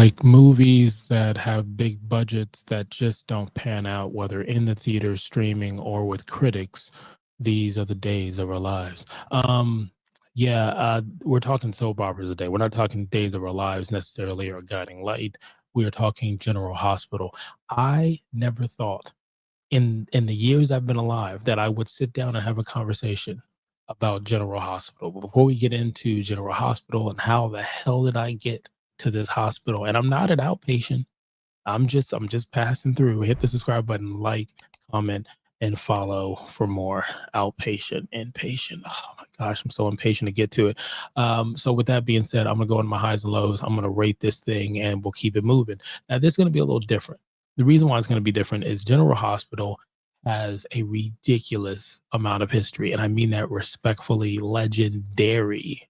Like movies that have big budgets that just don't pan out, whether in the theater, streaming, or with critics. These are the days of our lives. We're talking soap operas today. We're not talking Days of Our Lives necessarily or Guiding Light. We are talking General Hospital. I never thought in the years I've been alive that I would sit down and have a conversation about General Hospital. But before we get into General Hospital and how the hell did I get to this hospital, and I'm not an outpatient. I'm just passing through. Hit the subscribe button, like, comment, and follow for more outpatient, inpatient. Oh my gosh, I'm so impatient to get to it. So with that being said, I'm gonna go into my highs and lows. I'm gonna rate this thing and we'll keep it moving. Now, this is gonna be a little different. The reason why it's gonna be different is General Hospital has a ridiculous amount of history, and I mean that respectfully, legendary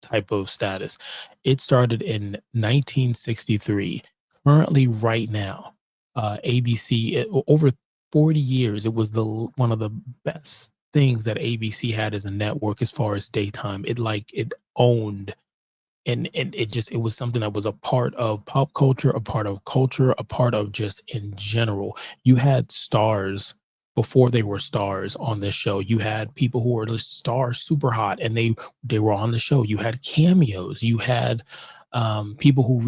type of status. It started in 1963. Currently, right now, ABC over 40 years. It was the one of the best things that ABC had as a network as far as daytime. It owned and it was something that was a part of pop culture, a part of culture, a part of just in general. You had stars before they were stars on this show. You had people who were just stars super hot and they were on the show. You had cameos. You had people who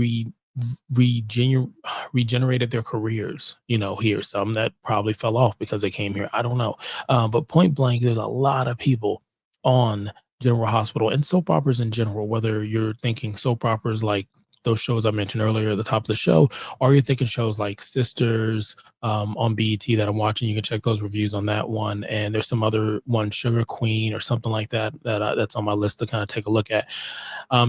regenerated their careers, here. Some that probably fell off because they came here. I don't know. But point blank, there's a lot of people on General Hospital and soap operas in general, whether you're thinking soap operas like those shows I mentioned earlier at the top of the show, or you're thinking shows like Sisters on BET that I'm watching. You can check those reviews on that one. And there's some other one, Sugar Queen or something like that, that's on my list to kind of take a look at.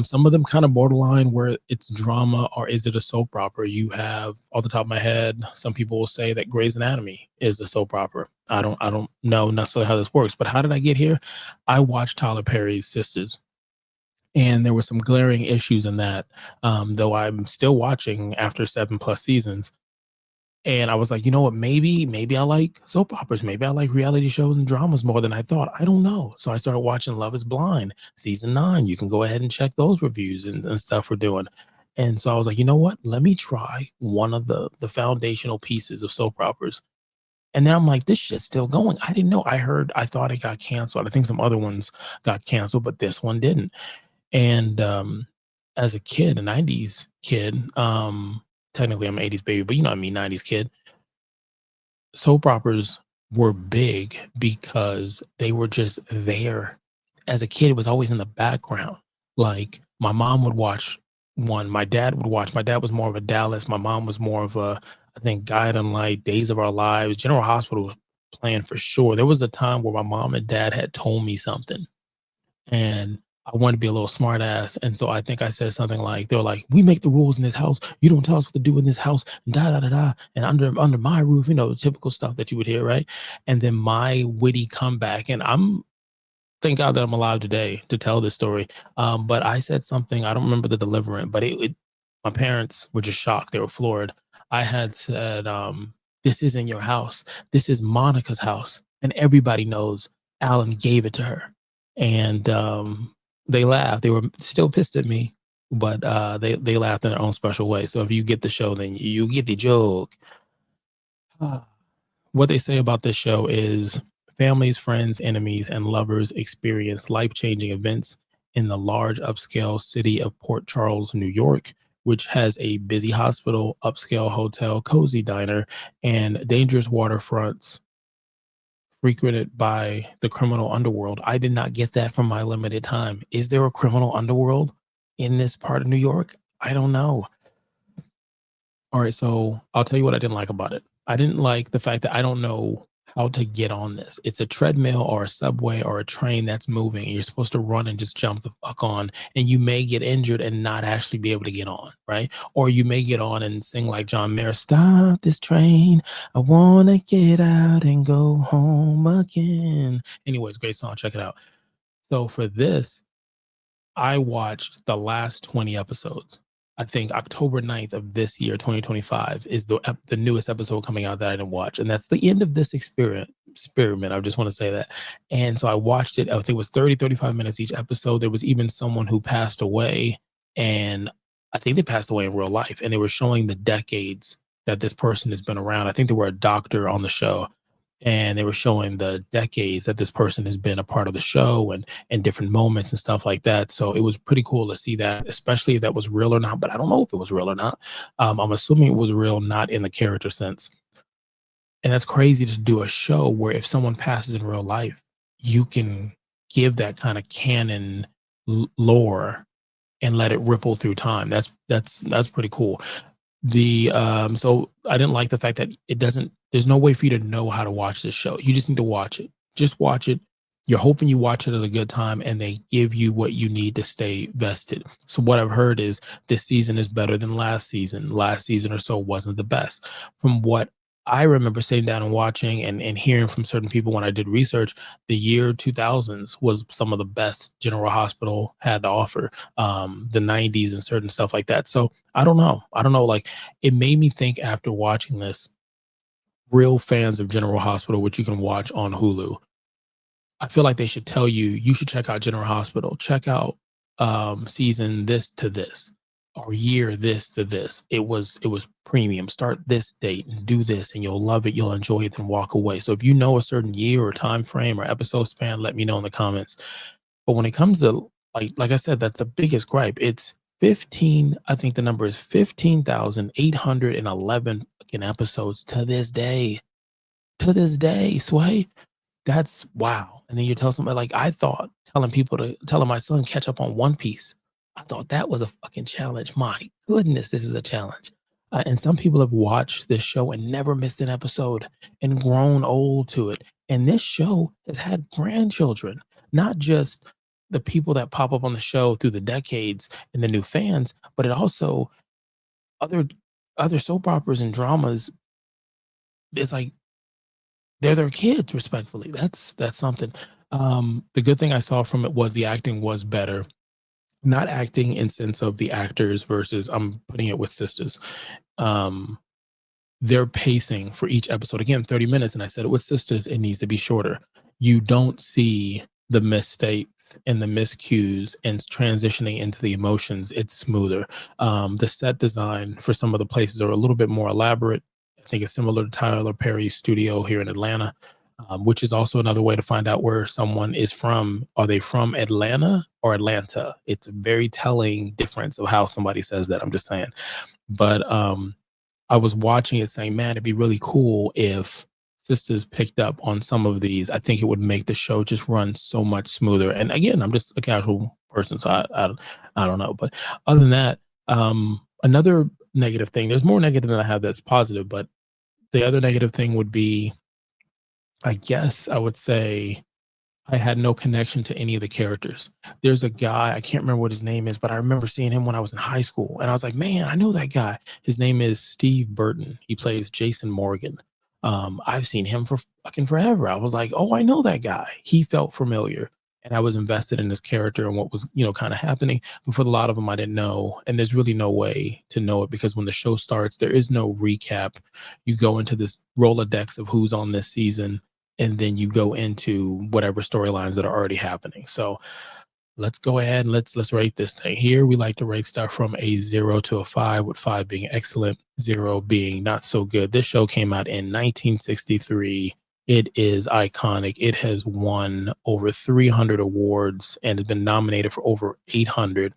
Some of them kind of borderline where it's drama or is it a soap opera? You have, off the top of my head, some people will say that Grey's Anatomy is a soap opera. I don't know necessarily how this works, but how did I get here? I watched Tyler Perry's Sisters, and there were some glaring issues in that. Though I'm still watching after 7+ seasons, and I was like, you know what? Maybe I like soap operas. Maybe I like reality shows and dramas more than I thought. I don't know. So I started watching Love Is Blind season 9. You can go ahead and check those reviews and stuff we're doing. And so I was like, you know what? Let me try one of the foundational pieces of soap operas. And then I'm like, this shit's still going. I didn't know. I thought it got canceled. I think some other ones got canceled, but this one didn't. And as a kid, a 90s kid, technically I'm an 80s baby, but you know what I mean, 90s kid, soap operas were big because they were just there. As a kid, it was always in the background. Like my mom would watch one, my dad would watch. My dad was more of a Dallas. My mom was more of a, I think, Guiding Light, Days of Our Lives. General Hospital was playing for sure. There was a time where my mom and dad had told me something, and I wanted to be a little smart ass. And so I think I said something like, they were like, we make the rules in this house. You don't tell us what to do in this house. And da da da da. And under my roof, typical stuff that you would hear, right? And then my witty comeback, and thank God that I'm alive today to tell this story. But I said something, I don't remember the deliverant, but my parents were just shocked. They were floored. I had said, this isn't your house. This is Monica's house. And everybody knows Alan gave it to her. And they laughed. They were still pissed at me, but they laughed in their own special way. So if you get the show, then you get the joke. What they say about this show is families, friends, enemies, and lovers experience life-changing events in the large upscale city of Port Charles, New York, which has a busy hospital, upscale hotel, cozy diner, and dangerous waterfronts frequented by the criminal underworld. I did not get that from my limited time. Is there a criminal underworld in this part of New York? I don't know. All right, so I'll tell you what I didn't like about it. I didn't like the fact that I don't know how to get on this. It's a treadmill or a subway or a train that's moving, and you're supposed to run and just jump the fuck on, and you may get injured and not actually be able to get on, right? Or you may get on and sing like John Mayer, stop this train, I want to get out and go home again. Anyways, great song, check it out. So for this, I watched the last 20 episodes. I think October 9th of this year, 2025, is the newest episode coming out that I didn't watch. And that's the end of this experiment. I just want to say that. And so I watched it. I think it was 30, 35 minutes each episode. There was even someone who passed away. And I think they passed away in real life, and they were showing the decades that this person has been around. I think they were a doctor on the show, and they were showing the decades that this person has been a part of the show and different moments and stuff like that. So it was pretty cool to see that, especially if that was real or not. But I don't know if it was real or not. I'm assuming it was real, not in the character sense. And that's crazy to do a show where if someone passes in real life, you can give that kind of canon lore and let it ripple through time. That's pretty cool. So I didn't like the fact that it doesn't there's no way for you to know how to watch this show. You just need to watch it. Just watch it. You're hoping you watch it at a good time and they give you what you need to stay vested. So what I've heard is this season is better than last season. Last season or so wasn't the best. From what I remember sitting down and watching and hearing from certain people when I did research, the year 2000s was some of the best General Hospital had to offer. The 90s and certain stuff like that. So I don't know. I don't know. Like it made me think after watching this, real fans of General Hospital, which you can watch on Hulu, I feel like they should tell you, you should check out General Hospital. Check out season this to this or year this to this. It was premium. Start this date and do this and you'll love it. You'll enjoy it and walk away. So if you know a certain year or time frame or episode span, let me know in the comments. But when it comes to like I said, that's the biggest gripe. It's 15, I think the number is 15,811 fucking episodes to this day. To this day, Sway. That's wow. And then you tell somebody like I thought telling my son catch up on One Piece. I thought that was a fucking challenge. My goodness, this is a challenge. And some people have watched this show and never missed an episode and grown old to it. And this show has had grandchildren, not just the people that pop up on the show through the decades and the new fans, but it also other other soap operas and dramas. It's like they're their kids, respectfully. That's something. The good thing I saw from it was the acting was better. Not acting in sense of the actors versus I'm putting it with sisters. Um, their pacing for each episode, again, 30 minutes, and I said it with sisters, it needs to be shorter. You don't see the mistakes and the miscues and transitioning into the emotions. It's smoother. The set design for some of the places are a little bit more elaborate. I think it's similar to Tyler Perry's studio here in Atlanta, which is also another way to find out where someone is from. Are they from Atlanta or Atlanta? It's a very telling difference of how somebody says that. I'm just saying. But I was watching it saying, man, it'd be really cool if sisters picked up on some of these. I think it would make the show just run so much smoother. And again, I'm just a casual person, so I don't know. But other than that, another negative thing, there's more negative than I have that's positive, but the other negative thing would be, I guess I would say I had no connection to any of the characters. There's a guy, I can't remember what his name is, but I remember seeing him when I was in high school. And I was like, man, I know that guy. His name is Steve Burton. He plays Jason Morgan. I've seen him for fucking forever. I was like, oh, I know that guy. He felt familiar. And I was invested in this character and what was, kind of happening. But for a lot of them, I didn't know. And there's really no way to know it because when the show starts, there is no recap. You go into this Rolodex of who's on this season and then you go into whatever storylines that are already happening. So let's go ahead and let's rate this thing. Here we like to rate stuff from a 0 to a 5, with 5 being excellent, 0 being not so good. This show came out in 1963. It is iconic. It has won over 300 awards and has been nominated for over 800,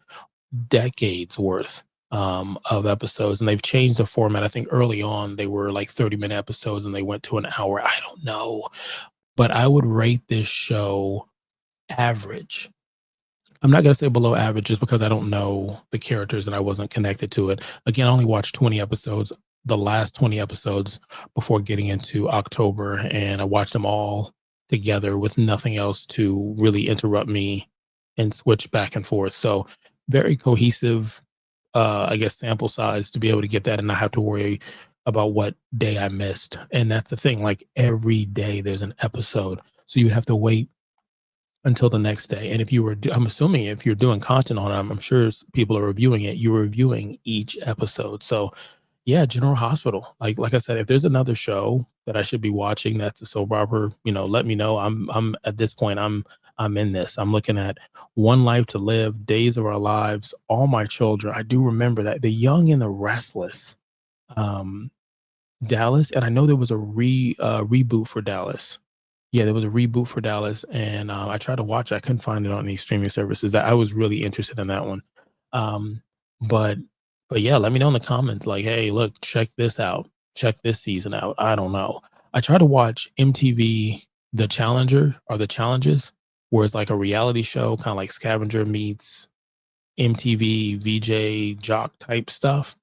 decades worth of episodes. And they've changed the format. I think early on they were like 30-minute episodes and they went to an hour. I don't know. But I would rate this show average. I'm not going to say below average just because I don't know the characters and I wasn't connected to it. Again, I only watched 20 episodes, the last 20 episodes before getting into October, and I watched them all together with nothing else to really interrupt me and switch back and forth. So very cohesive, I guess, sample size to be able to get that and not have to worry about what day I missed. And that's the thing, like every day there's an episode. So you have to wait until the next day. And if you were, I'm assuming if you're doing content on it, I'm sure people are reviewing it. You're reviewing each episode. So yeah, General Hospital. Like I said, if there's another show that I should be watching that's a soap opera, let me know. I'm at this point, I'm in this. I'm looking at One Life to Live, Days of Our Lives, All My Children. I do remember that. The Young and the Restless, um, Dallas, and I know there was a reboot for Dallas. Yeah, there was a reboot for Dallas, and, I tried to watch it, I couldn't find it on any streaming services. That I was really interested in that one. Um, but but yeah, let me know in the comments, like, "Hey, look, check this out. Check this season out." I don't know. I try to watch MTV The Challenger or The Challenges, where it's like a reality show, kinda like Scavenger meets MTV VJ jock type stuff,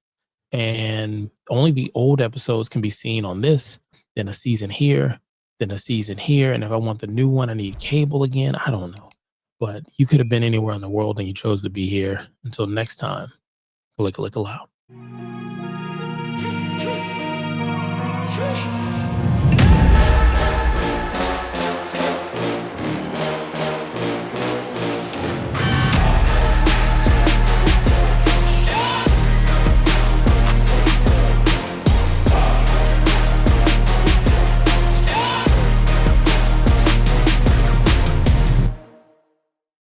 and only the old episodes can be seen on this, then a season here, then a season here, and if I want the new one, I need cable again. I don't know, but you could have been anywhere in the world and you chose to be here. Until next time, lick a lick aloud.